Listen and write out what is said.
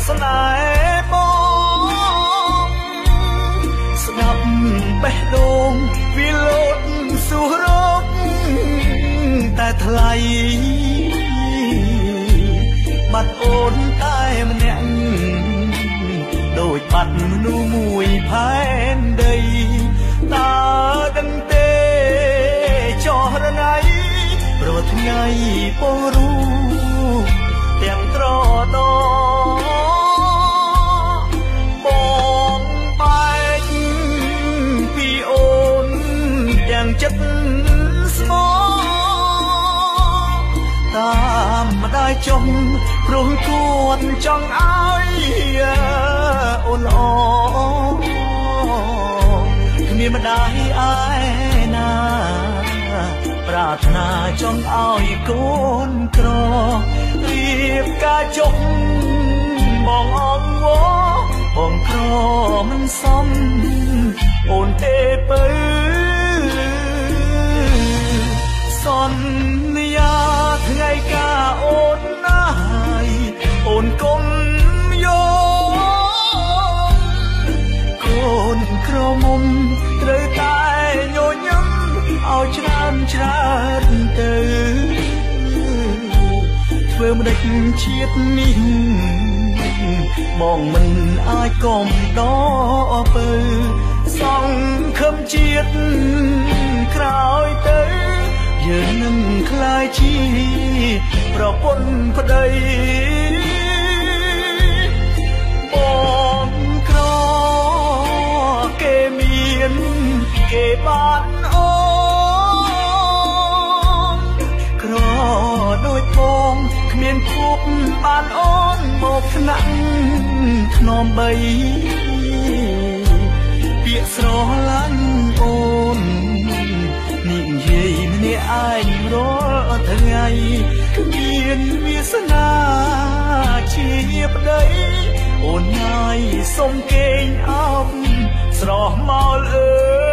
ស្នេហ៍បងស្ដាប់បេះដូងវាលោតសួររកតែថ្លៃបាត់អូនតែម្នាក់ដូចបាត់មនុស្សមួយផែនដីតើដឹងទេចោះរណៃព្រោះថ្ងៃពរូទាំងត្រដបងបែកពីអូនទាំងចិត្តស្មោតាមម្ដាយចុងព្រោះគាត់ចង់ឲ្យអូនល្អគ្មានម្ដាយឯណាប្រាថ្នាចង់ឲ្យកូនក្ររៀបការចុកបងអងវបងក្រមិនសមអូនទេពើសន្យាថ្ងៃការអូនណាយអូនកុំយកកូនក្រមុំត្រូវតែញញឹមឲ្យច្រើនទៅធ្វើម្ដេចជាតិនេះបងមិនអាចកុំដកពើសង្ឃឹមជាតិក្រោយទៅយើងនឹងក្លាយជាប្រពន្ធប្តីបងក្រគេមានគេបានអូនក្រដូចបងគ្មានភពបានអូនមកថ្នាក់ធ្នមបីពាក្យស្រឡាញ់អូននិយាយម្នាក់ឯងរាល់ថ្ងៃគ្មានវាសនាជាប្តីអូនហើយសុំគេងអោបស្រស់មកអើ